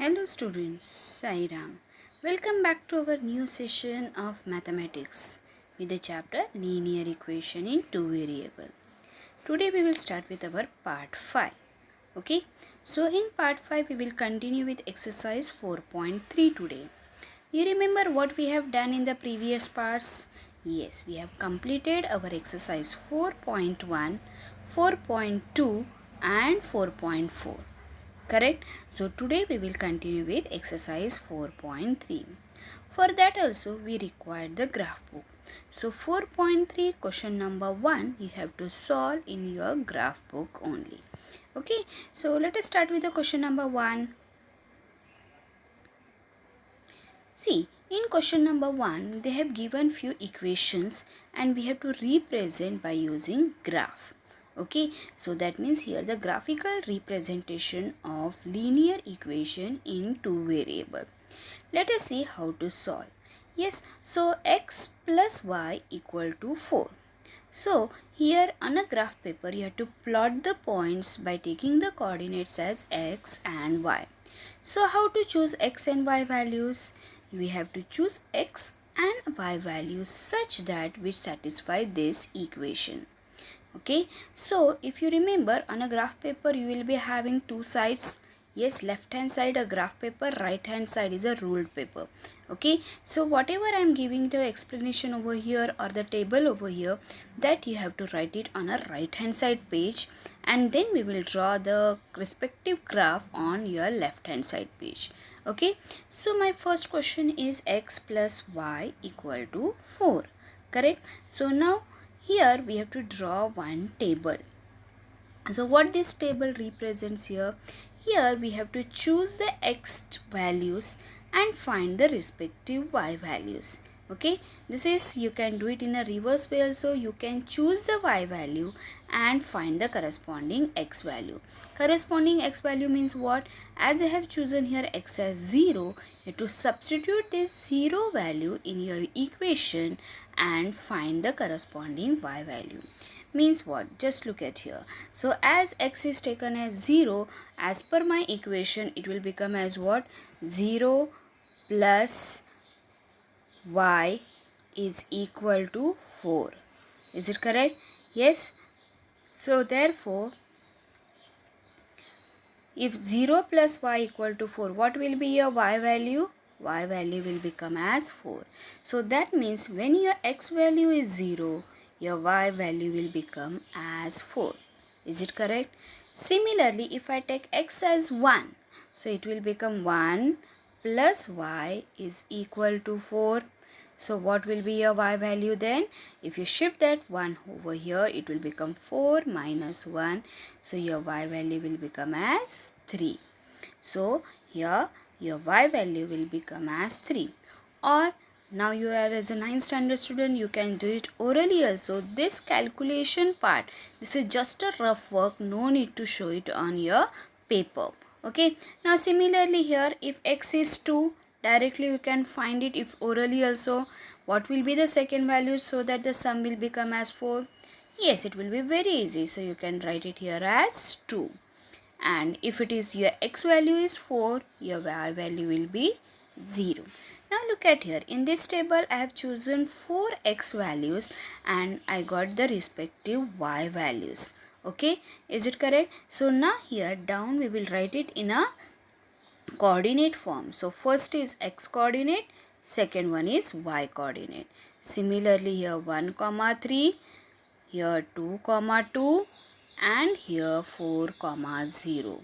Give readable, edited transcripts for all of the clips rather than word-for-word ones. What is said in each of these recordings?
Hello students, Sai Ram. Welcome back to our new session of mathematics with the chapter linear equation in two variable. Today we will start with our part 5. Okay, so in part 5 we will continue with exercise 4.3 today. You remember what we have done in the previous parts? Yes, we have completed our exercise 4.1, 4.2 and 4.4. Correct? So today we will continue with exercise 4.3. For that also we require the graph book. So 4.3 question number 1 you have to solve in your graph book only. Okay, so let us start with the question number 1. See, in question number 1 they have given few equations and we have to represent by using graph. Okay, so that means here the graphical representation of linear equation in two variable. Let us see how to solve. Yes, so x plus y equal to 4. So here on a graph paper you have to plot the points by taking the coordinates as x and y. So how to choose x and y values? We have to choose x and y values such that which satisfy this equation. Okay, so if you remember on a graph paper you will be having two sides. Yes, left hand side a graph paper, right hand side is a ruled paper. Okay, so whatever I am giving the explanation over here or the table over here, that you have to write it on a right hand side page, and then we will draw the respective graph on your left hand side page. Okay, so my first question is x plus y equal to 4. Correct? So now here we have to draw one table. So what this table represents here? Here we have to choose the x values and find the respective y values. Okay, this is, you can do it in a reverse way also. You can choose the y value and find the corresponding x value. Corresponding x value means what? As I have chosen here x as 0, you have to substitute this 0 value in your equation and find the corresponding y value. Means what? Just look at here. So as x is taken as 0, as per my equation it will become as what? 0 plus y is equal to 4. Is it correct? Yes. So therefore if 0 plus y equal to 4, what will be your y value? Y value will become as 4. So that means when your x value is 0, your y value will become as 4. Is it correct? Similarly, if I take x as 1, so it will become 1 plus y is equal to 4. So what will be your y value then? If you shift that 1 over here, it will become 4 minus 1. So your y value will become as 3. So here your y value will become as 3. Or now you are as a 9th standard student, you can do it orally also. This calculation part, this is just a rough work, no need to show it on your paper. Okay, now similarly here if x is 2, directly we can find it if orally also. What will be the second value so that the sum will become as 4? Yes, it will be very easy. So you can write it here as 2. And if it is your x value is 4, your y value will be 0. Now look at here. In this table I have chosen 4 x values and I got the respective y values. Okay, is it correct? So now here down we will write it in a coordinate form. So first is x coordinate, second one is y coordinate. Similarly here 1 comma 3, here 2 comma 2 and here 4 comma 0.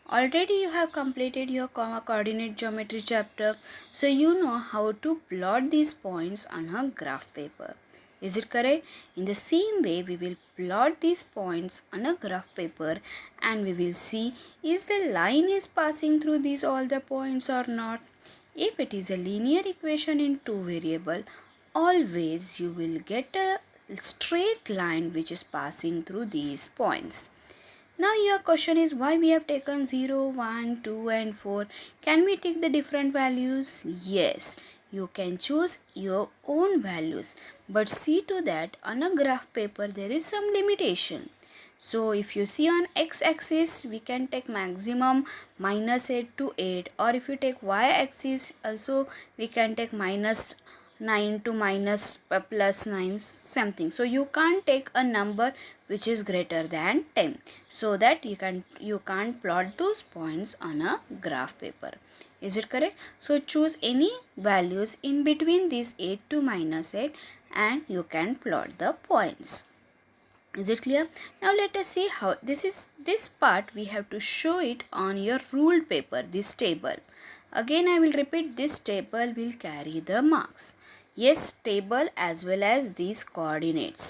Already you have completed your coordinate geometry chapter, so you know how to plot these points on a graph paper. Is it correct? In the same way we will plot these points on a graph paper and we will see is the line is passing through these all the points or not. If it is a linear equation in two variable, always you will get a straight line which is passing through these points. Now your question is why we have taken 0, 1, 2 and 4. Can we take the different values? Yes, you can choose your own values. But see to that on a graph paper there is some limitation. So if you see on x-axis, we can take maximum -8 to 8, or if you take y-axis also, we can take -9 to +9 something. So you can't take a number which is greater than 10, so that you can't plot those points on a graph paper. Is it correct? So choose any values in between these 8 to -8 and you can plot the points. Is it clear? Now let us see how this part we have to show it on your ruled paper, this table. Again I will repeat, this table will carry the marks. Yes, table as well as these coordinates.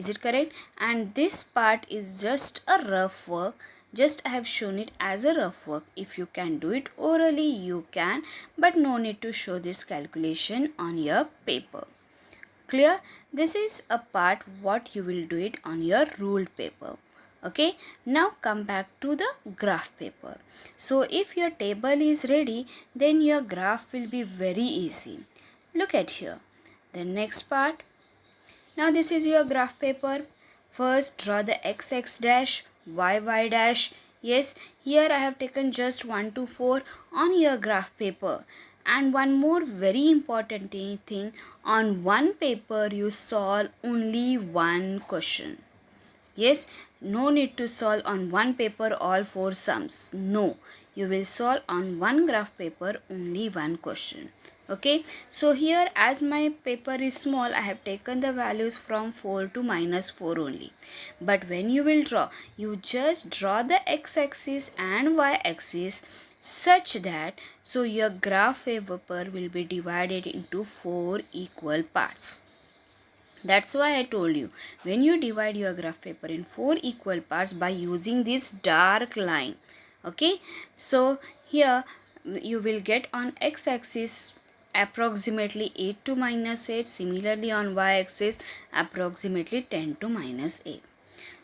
Is it correct? And this part is just a rough work. Just I have shown it as a rough work. If you can do it orally, you can, but no need to show this calculation on your paper. Clear? This is a part what you will do it on your ruled paper. Okay, now come back to the graph paper. So if your table is ready, then your graph will be very easy. Look at here. The next part. Now this is your graph paper. First draw the x dash, y dash. Yes, here I have taken just 1 to 4 on your graph paper. And one more very important thing, on one paper you solve only one question. Yes, no need to solve on one paper all 4 sums. No, you will solve on one graph paper only one question. Okay, so here as my paper is small, I have taken the values from 4 to -4 only. But when you will draw, you just draw the x-axis and y-axis such that so your graph paper will be divided into 4 equal parts. That's why I told you, when you divide your graph paper in 4 equal parts by using this dark line. Okay, so here you will get on x-axis approximately 8 to -8, similarly on y-axis approximately 10 to -8.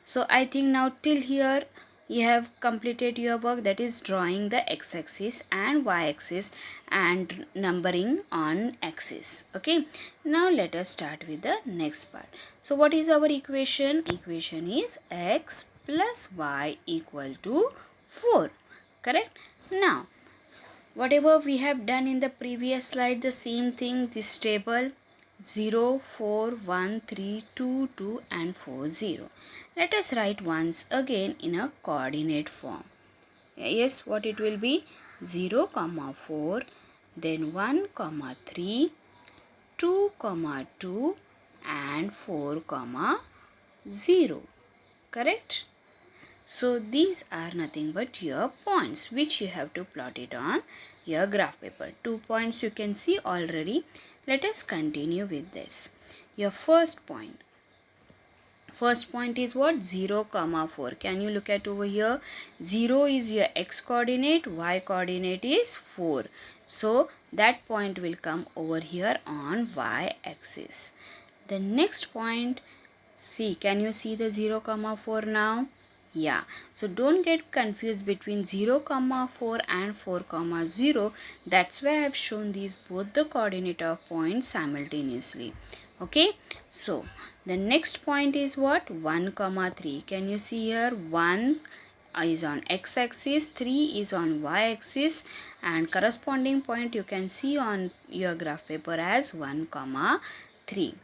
So I think now till here you have completed your work, that is drawing the x-axis and y-axis and numbering on axis. Okay, now let us start with the next part. So what is our equation? Equation is x plus y equal to 4. Correct? Now whatever we have done in the previous slide, the same thing, this table 0, 4, 1, 3, 2, 2 and 4, 0. Let us write once again in a coordinate form. Yes, what it will be? 0, 4, then 1, 3, 2, 2 and 4, 0. Correct? So these are nothing but your points which you have to plot it on your graph paper. 2 points you can see already. Let us continue with this. Your first point. First point is what? 0, 4. Can you look at over here? 0 is your x coordinate, y coordinate is 4. So that point will come over here on y axis. The next point, see, can you see the 0, 4 now? Yeah, so don't get confused between 0, 4 and 4, 0. That's why I have shown these both the coordinate of points simultaneously. Okay, so the next point is what? 1, 3. Can you see here? 1 is on x-axis, 3 is on y-axis, and corresponding point you can see on your graph paper as 1, 3.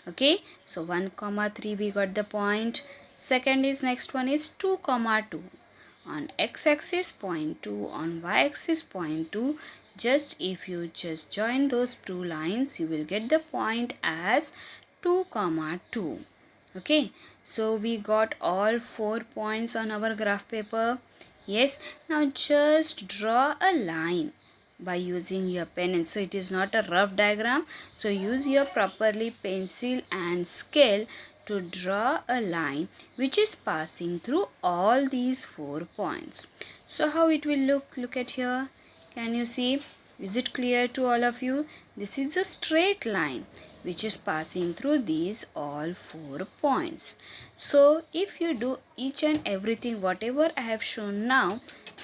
Okay, so 1, 3 we got the point. Second is, next one is 2, 2. On x-axis point 2, on y-axis point 2. Just if you just join those two lines, you will get the point as 2, 2. Okay, so we got all 4 points on our graph paper. Yes, now just draw a line by using your pen, and so it is not a rough diagram, so use your properly pencil and scale to draw a line which is passing through all these 4 points. So how it will look at here, can you see? Is it clear to all of you? This is a straight line which is passing through these all 4 points. So if you do each and everything whatever I have shown now,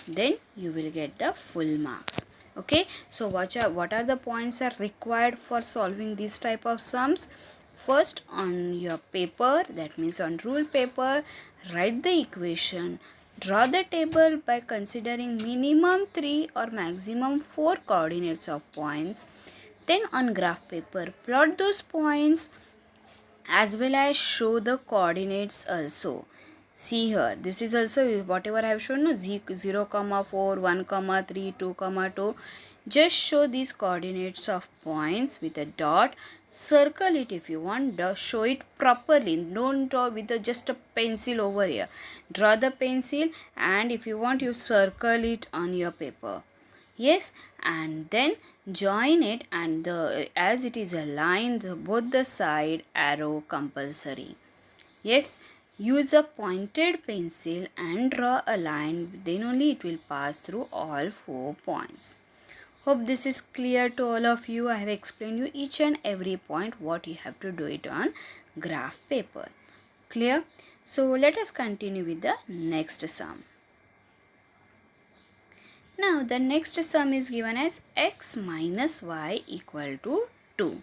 then you will get the full marks. Okay, so what are the points are required for solving this type of sums? First, on your paper, that means on rule paper, Write the equation. Draw the table by considering minimum 3 or maximum 4 coordinates of points. Then on graph paper, plot those points as well as show the coordinates also. See here, this is also whatever I have shown, no? 0, 4, 1, 3, 2, 2. Just show these coordinates of points with a dot. Circle it if you want. Show it properly. Don't draw with just a pencil over here. Draw the pencil, and if you want, you circle it on your paper. Yes, and then join it, and as it is aligned, both the side arrow compulsory. Yes, use a pointed pencil and draw a line, then only it will pass through all 4 points. Hope this is clear to all of you. I have explained you each and every point what you have to do it on graph paper. Clear? So let us continue with the next sum. Now the next sum is given as x minus y equal to 2.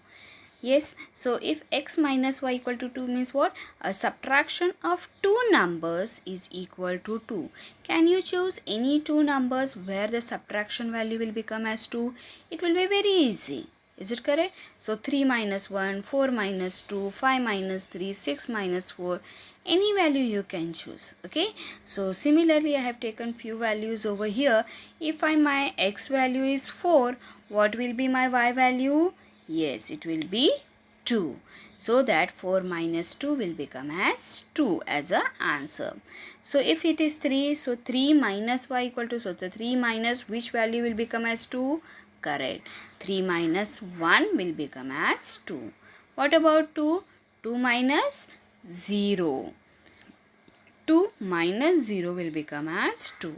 Yes, so if x minus y equal to 2 means what? A subtraction of two numbers is equal to 2. Can you choose any two numbers where the subtraction value will become as 2? It will be very easy. Is it correct? So 3 minus 1, 4 minus 2, 5 minus 3, 6 minus 4. Any value you can choose. Okay. So similarly, I have taken few values over here. If my x value is 4, what will be my y value? Yes, it will be 2. So that 4 minus 2 will become as 2 as a answer. So if it is 3, so 3 minus y equal to, so the 3 minus which value will become as 2? Correct. 3 minus 1 will become as 2. What about 2? 2 minus 0. 2 minus 0 will become as 2.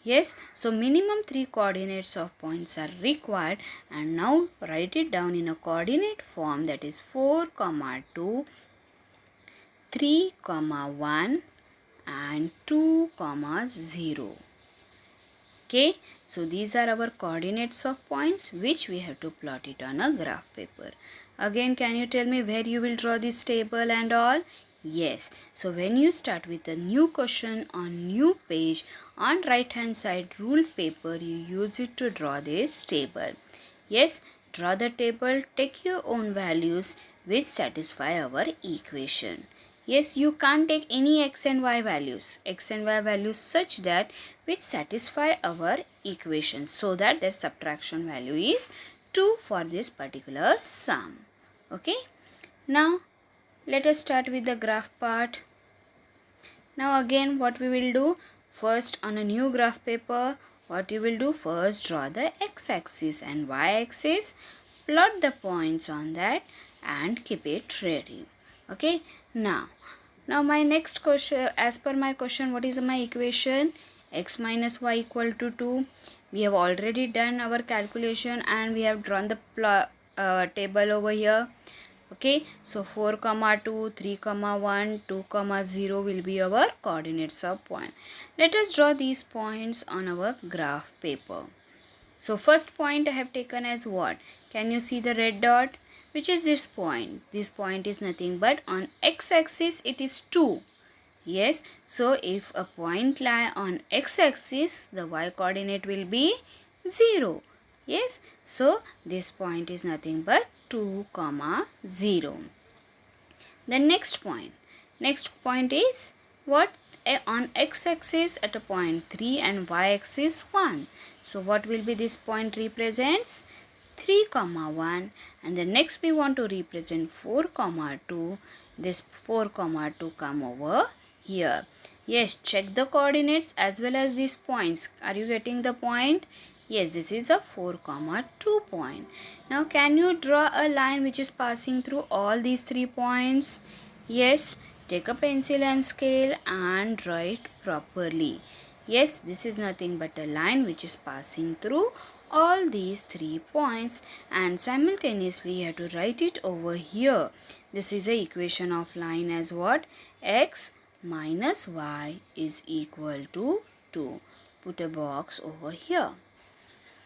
Yes, so minimum 3 coordinates of points are required, and now write it down in a coordinate form, that is 4, 2, 3, 1 and 2, 0. Okay, so these are our coordinates of points which we have to plot it on a graph paper. Again, can you tell me where you will draw this table and all? Yes, so when you start with a new question on new page, on right hand side rule paper, you use it to draw this table. Yes, draw the table, take your own values which satisfy our equation. Yes, you can't take any x and y values. X and y values such that which satisfy our equation, so that their subtraction value is 2 for this particular sum. Okay. Now let us start with the graph part. Now again what we will do, first on a new graph paper, what you will do, first draw the x-axis and y-axis, plot the points on that and keep it ready. Okay, now my next question, as per my question, what is my equation? X minus y equal to 2. We have already done our calculation and we have drawn the table over here. Okay, so 4, 2, 3, 1, 2, 0 will be our coordinates of point. Let us draw these points on our graph paper. So first point I have taken as what? Can you see the red dot? Which is this point? This point is nothing but on x-axis it is 2. Yes, so if a point lie on x-axis, the y-coordinate will be 0. Yes, so this point is nothing but 2, 0. The next point is what? On x-axis at a point 3 and y-axis 1. So what will be this point represents? 3, 1, and the next we want to represent 4, 2. This 4, 2 come over here. Yes, check the coordinates as well as these points. Are you getting the point? Yes, this is a 4, 2 point. Now can you draw a line which is passing through all these 3 points? Yes, take a pencil and scale and draw it properly. Yes, this is nothing but a line which is passing through all these 3 points, and simultaneously you have to write it over here. This is a equation of line as what? X minus y is equal to 2. Put a box over here.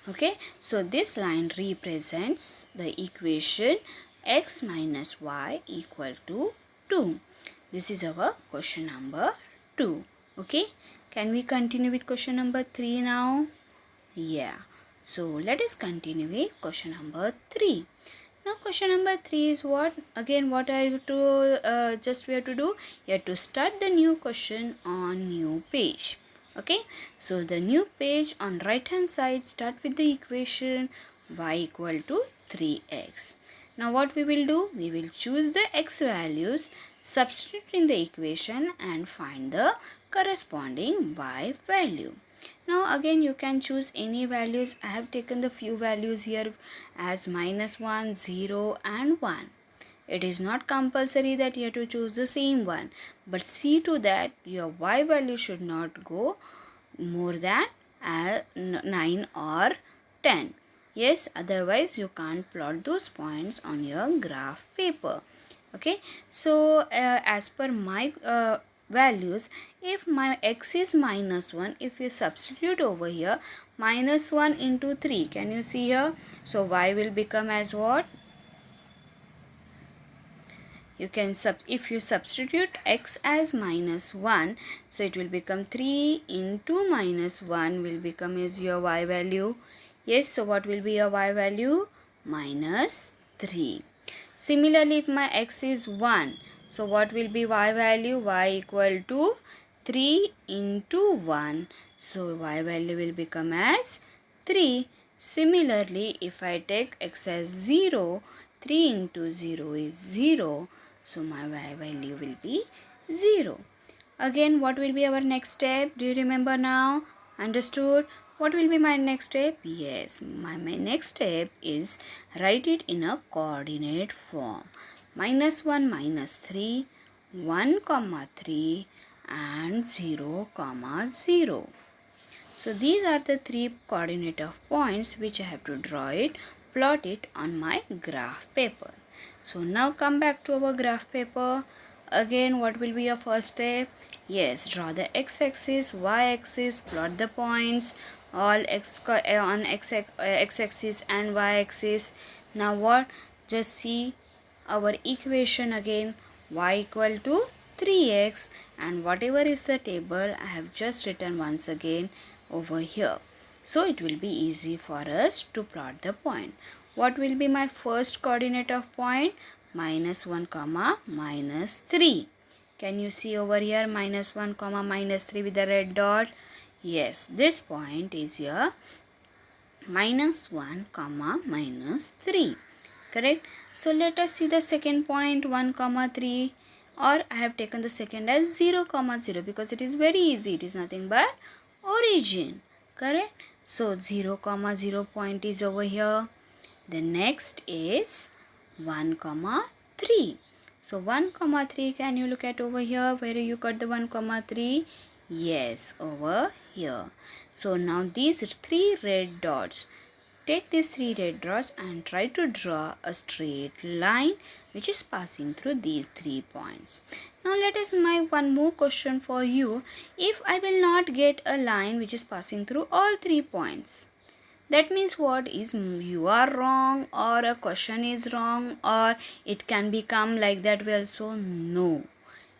Okay, so this line represents the equation x minus y equal to 2. This is our question number 2. Okay, can we continue with question number 3 now? Yeah, so let us continue with question number 3. Now question number 3 is what? Again, what I have to just we have to do? You have to start the new question on new page. Okay, so the new page on right hand side, start with the equation y equal to 3x. Now what we will do? We will choose the x values, substitute in the equation and find the corresponding y value. Now again you can choose any values. I have taken the few values here as -1, 0 and 1. It is not compulsory that you have to choose the same one, but see to that your y value should not go more than 9 or 10. Yes, otherwise you can't plot those points on your graph paper. Okay, so as per my values, if my x is -1, if you substitute over here -1 into 3, can you see here? So y will become as what? You can if you substitute x as -1, so it will become 3 into -1 will become as your y value. Yes, so what will be your y value? -3. Similarly, if my x is 1, so what will be y value? Y equal to 3 into 1. So y value will become as 3. Similarly, if I take x as 0, 3 into 0 is 0. So my y value will be 0. Again, what will be our next step? Do you remember now? Understood? What will be my next step? Yes, my next step is write it in a coordinate form. -1, -3, 1, 3 and 0, 0. So these are the 3 coordinate of points which I have to draw it, plot it on my graph paper. So now come back to our graph paper. Again, what will be your first step? Yes, draw the x-axis, y-axis, plot the points, all on x-axis and y-axis. Now what? Just see our equation again. Y equal to 3x, and whatever is the table I have just written once again over here. So it will be easy for us to plot the point. What will be my first coordinate of point? -1, -3. Can you see over here -1, -3 with the red dot? Yes, this point is here -1, -3. Correct? So let us see the second point 1, 3, or I have taken the second as 0, 0 because it is very easy. It is nothing but origin. Correct? So 0, 0 point is over here. The next is 1, 3. So 1, 3, can you look at over here where you got the 1, 3? Yes, over here. So now these 3 red dots. Take these 3 red dots and try to draw a straight line which is passing through these 3 points. Now let us make one more question for you. If I will not get a line which is passing through all 3 points, that means what is you are wrong, or a question is wrong, or it can become like that also? No.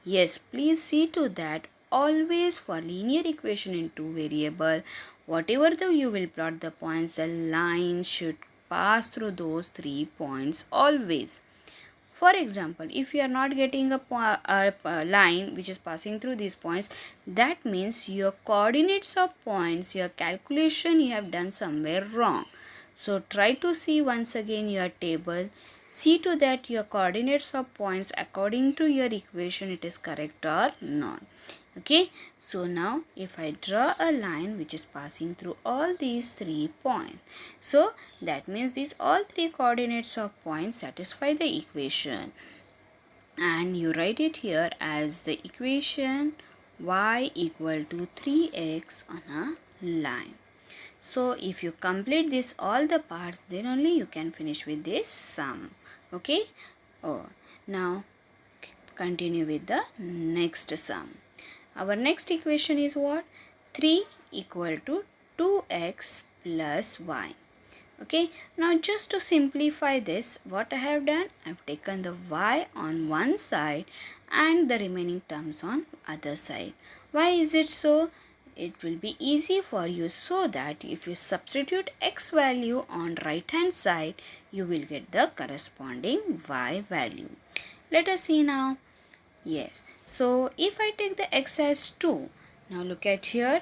Yes, please see to that. Always for linear equation in 2 variable, whatever you will plot the points, the line should pass through those 3 points always. For example, if you are not getting a line which is passing through these points, that means your coordinates of points, your calculation you have done somewhere wrong. So try to see once again your table. See to that your coordinates of points according to your equation it is correct or not. Okay, so now if I draw a line which is passing through all these 3 points, so that means these all 3 coordinates of points satisfy the equation, and you write it here as the equation y equal to 3x on a line. So if you complete this all the parts, then only you can finish with this sum. Okay, now continue with the next sum. Our next equation is what? 3 equal to 2x plus y. Okay, now just to simplify this, what I have done, I have taken the y on one side and the remaining terms on other side. Why is it so? It will be easy for you, so that if you substitute x value on right hand side, you will get the corresponding y value. Let us see now. Yes, so if I take the x as 2, now look at here.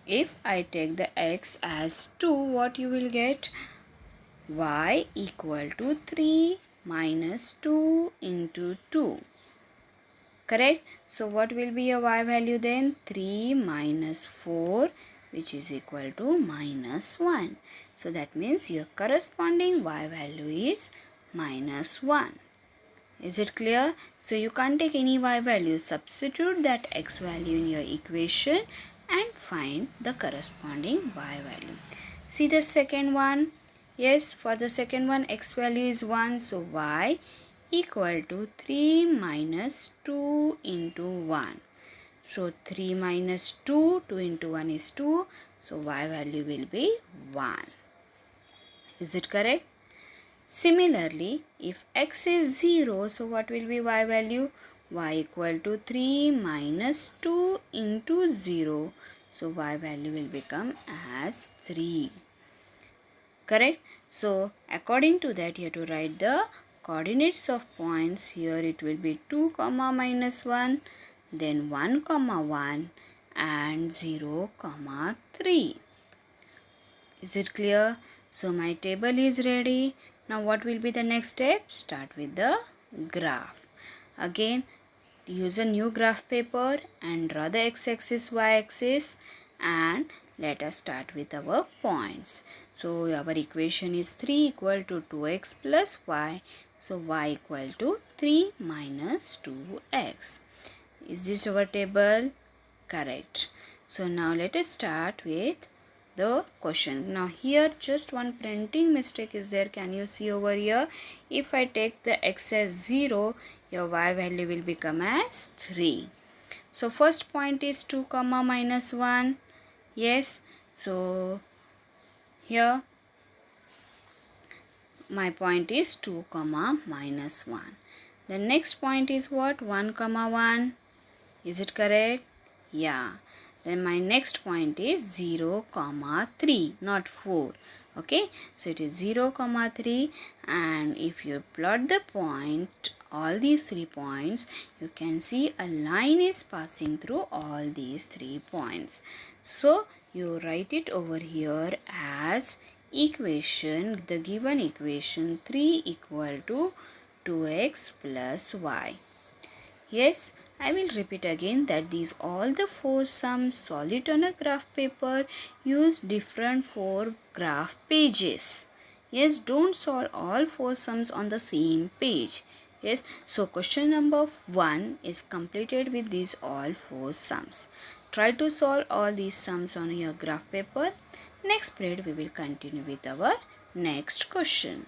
If I take the x as 2, what you will get? Y equal to 3 minus 2 into 2. Correct? So what will be your y value then? 3 minus 4, which is equal to minus 1. So that means your corresponding y value is minus 1. Is it clear? So you can't take any y value. Substitute that x value in your equation and find the corresponding y value. See the second one. Yes, for the second one, x value is 1. So y equal to 3 minus 2 into 1. So 3 minus 2, 2 into 1 is 2. So y value will be 1. Is it correct? Similarly, if x is 0, so what will be y value? Y equal to 3 minus 2 into 0. So y value will become as 3. Correct? So according to that, you have to write the coordinates of points. Here it will be 2 comma minus 1, then 1 comma 1 and 0 comma 3. Is it clear? So my table is ready. Now what will be the next step? Start with the graph. Again, use a new graph paper and draw the x-axis, y-axis, and let us start with our points. So our equation is 3 equal to 2x plus y. So y equal to 3 minus 2x. Is this our table? Correct. So now let us start with the question. Now here just one printing mistake is there. Can you see over here? If I take the x as 0, your y value will become as 3. So first point is 2 comma minus 1. Yes, so here my point is 2 comma minus 1. The next point is what? 1 comma 1. Is it correct? Yeah. Then my next point is 0 comma 3, not 4. Okay, so it is 0 comma 3, and if you plot the point, all these 3 points, you can see a line is passing through all these 3 points. So you write it over here as equation, the given equation 3 equal to 2x plus y. Yes, I will repeat again that these all the 4 sums, solve it on a graph paper, use different 4 graph pages. Yes, don't solve all 4 sums on the same page. Yes, so question number 1 is completed with these all 4 sums. Try to solve all these sums on your graph paper. Next period we will continue with our next question.